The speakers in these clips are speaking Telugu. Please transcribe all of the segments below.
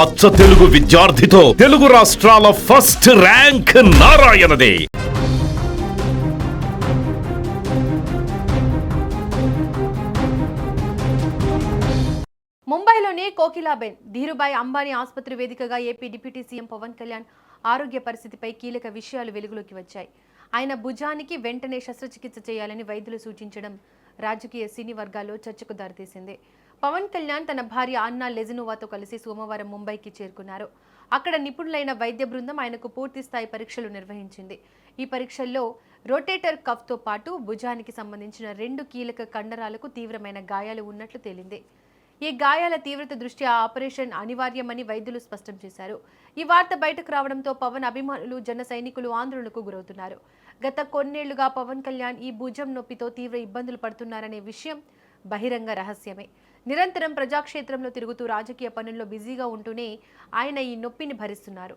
అచ్చ తెలుగు విద్యార్థితో తెలుగు రాష్ట్రాల ఫస్ట్ ర్యాంక్ నారాయణదే. ముంబైలోని కోకిలాబెన్ ధీరుభాయ్ అంబానీ ఆసుపత్రి వేదికగా AP deputy CM Pawan Kalyan ఆరోగ్య పరిస్థితిపై కీలక విషయాలు వెలుగులోకి వచ్చాయి. ఆయన భుజానికి వెంటనే శస్త్రచికిత్స చేయాలని వైద్యులు సూచించడం రాజకీయ సినీ వర్గాల్లో చర్చకు దారితీసింది. పవన్ కళ్యాణ్ తన భార్య అన్నా లెజినోవాతో కలిసి సోమవారం ముంబైకి చేరుకున్నారు. అక్కడ నిపుణులైన వైద్య బృందం ఆయనకు పూర్తి స్థాయి పరీక్షలు నిర్వహించింది. ఈ పరీక్షల్లో రొటేటర్ కఫ్తో పాటు భుజానికి సంబంధించిన 2 కీలక కండరాలకు తీవ్రమైన గాయాలు ఉన్నట్లు తేలింది. ఈ గాయాల తీవ్రత దృష్ట్యా ఆపరేషన్ అనివార్యమని వైద్యులు స్పష్టం చేశారు. ఈ వార్త బయటకు రావడంతో పవన్ అభిమానులు, జన సైనికులు ఆందోళనకు గురవుతున్నారు. గత కొన్నేళ్లుగా పవన్ కళ్యాణ్ ఈ భుజం నొప్పితో తీవ్ర ఇబ్బందులు పడుతున్నారనే విషయం బహిరంగ రహస్యమే. నిరంతరం ప్రజాక్షేత్రంలో తిరుగుతూ రాజకీయ పనుల్లో బిజీగా ఉంటూనే ఆయన ఈ నొప్పిని భరిస్తున్నారు.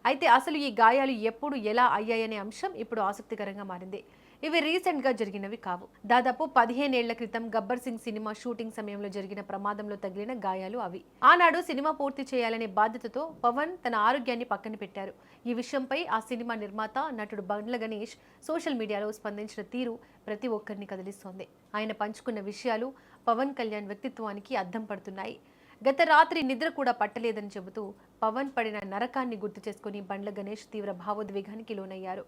అయితే అసలు ఈ గాయాలు ఎప్పుడు ఎలా అయ్యాయనే అంశం ఇప్పుడు ఆసక్తికరంగా మారింది. ఇవి రీసెంట్గా జరిగినవి కావు. దాదాపు 15 ఏళ్ల క్రితం గబ్బర్ సింగ్ సినిమా షూటింగ్ సమయంలో జరిగిన ప్రమాదంలో తగిలిన గాయాలు అవి. ఆనాడు సినిమా పూర్తి చేయాలనే బాధ్యతతో పవన్ తన ఆరోగ్యాన్ని పక్కన పెట్టారు. ఈ విషయంపై ఆ సినిమా నిర్మాత, నటుడు బండ్ల గణేష్ సోషల్ మీడియాలో స్పందించిన తీరు ప్రతి ఒక్కరిని కదిలిస్తోంది. ఆయన పంచుకున్న విషయాలు పవన్ కళ్యాణ్ వ్యక్తిత్వానికి అద్దం పడుతున్నాయి. గత రాత్రి నిద్ర కూడా పట్టలేదని చెబుతూ పవన్ పడిన నరకాన్ని గుర్తు చేసుకుని బండ్ల గణేష్ తీవ్ర భావోద్వేగానికి లోనయ్యారు.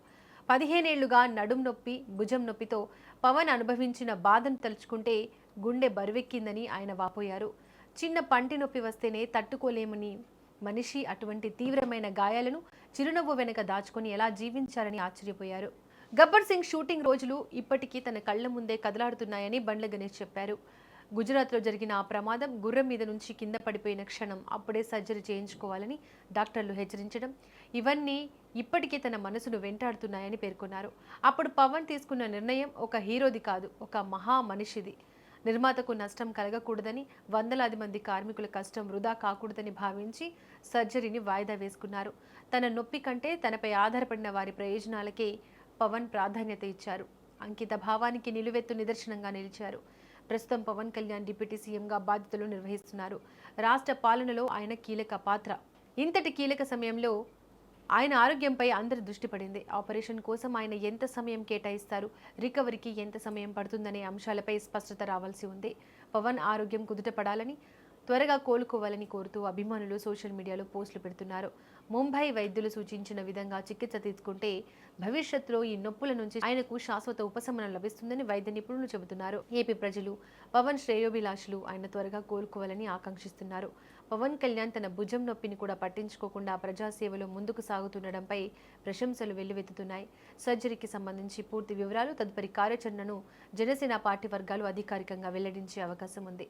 15 ఏళ్లుగా నడుం నొప్పి, భుజం నొప్పితో పవన్ అనుభవించిన బాధను తలుచుకుంటే గుండె బరువెక్కిందని ఆయన వాపోయారు. చిన్న పంటి నొప్పి వస్తేనే తట్టుకోలేమని మనిషి అటువంటి తీవ్రమైన గాయాలను చిరునవ్వు వెనక దాచుకొని ఎలా జీవించారని ఆశ్చర్యపోయారు. గబ్బర్ సింగ్ షూటింగ్ రోజులు ఇప్పటికీ తన కళ్ల ముందే కదలాడుతున్నాయని బండ్ల గణేష్ చెప్పారు. గుజరాత్లో జరిగిన ఆ ప్రమాదం, గుర్రం మీద నుంచి కింద పడిపోయిన క్షణం, అప్పుడే సర్జరీ చేయించుకోవాలని డాక్టర్లు హెచ్చరించడం, ఇవన్నీ ఇప్పటికీ తన మనసును వెంటాడుతున్నాయని పేర్కొన్నారు. అప్పుడు పవన్ తీసుకున్న నిర్ణయం ఒక హీరోది కాదు, ఒక మహా మనిషిది. నిర్మాతకు నష్టం కలగకూడదని, వందలాది మంది కార్మికుల కష్టం వృధా కాకూడదని భావించి సర్జరీని వాయిదా వేసుకున్నారు. తన నొప్పి కంటే తనపై ఆధారపడిన వారి ప్రయోజనాలకే పవన్ ప్రాధాన్యత ఇచ్చారు. అంకిత భావానికి నిలువెత్తు నిదర్శనంగా నిలిచారు. ప్రస్తుతం పవన్ కళ్యాణ్ డిప్యూటీ సీఎంగా బాధ్యతలు నిర్వహిస్తున్నారు. రాష్ట్ర పాలనలో ఆయన కీలక పాత్ర. ఇంతటి కీలక సమయంలో ఆయన ఆరోగ్యంపై అందరి దృష్టి పడింది. ఆపరేషన్ కోసం ఆయన ఎంత సమయం కేటాయిస్తారు, రికవరీకి ఎంత సమయం పడుతుందనే అంశాలపై స్పష్టత రావాల్సి ఉంది. పవన్ ఆరోగ్యం కుదుటపడాలని, త్వరగా కోలుకోవాలని కోరుతూ అభిమానులు సోషల్ మీడియాలో పోస్టులు పెడుతున్నారు. ముంబై వైద్యులు సూచించిన విధంగా చికిత్స తీసుకుంటే భవిష్యత్తులో ఈ నొప్పుల నుంచి ఆయనకు శాశ్వత ఉపశమనం లభిస్తుందని వైద్య నిపుణులు చెబుతున్నారు. ఏపీ ప్రజలు, పవన్ శ్రేయోభిలాషులు ఆయన త్వరగా కోలుకోవాలని ఆకాంక్షిస్తున్నారు. పవన్ కళ్యాణ్ తన భుజం నొప్పిని కూడా పట్టించుకోకుండా ప్రజాసేవలో ముందుకు సాగుతుండడంపై ప్రశంసలు వెల్లువెత్తుతున్నాయి. సర్జరీకి సంబంధించి పూర్తి వివరాలు, తదుపరి కార్యాచరణను జనసేన పార్టీ వర్గాలు అధికారికంగా వెల్లడించే అవకాశం ఉంది.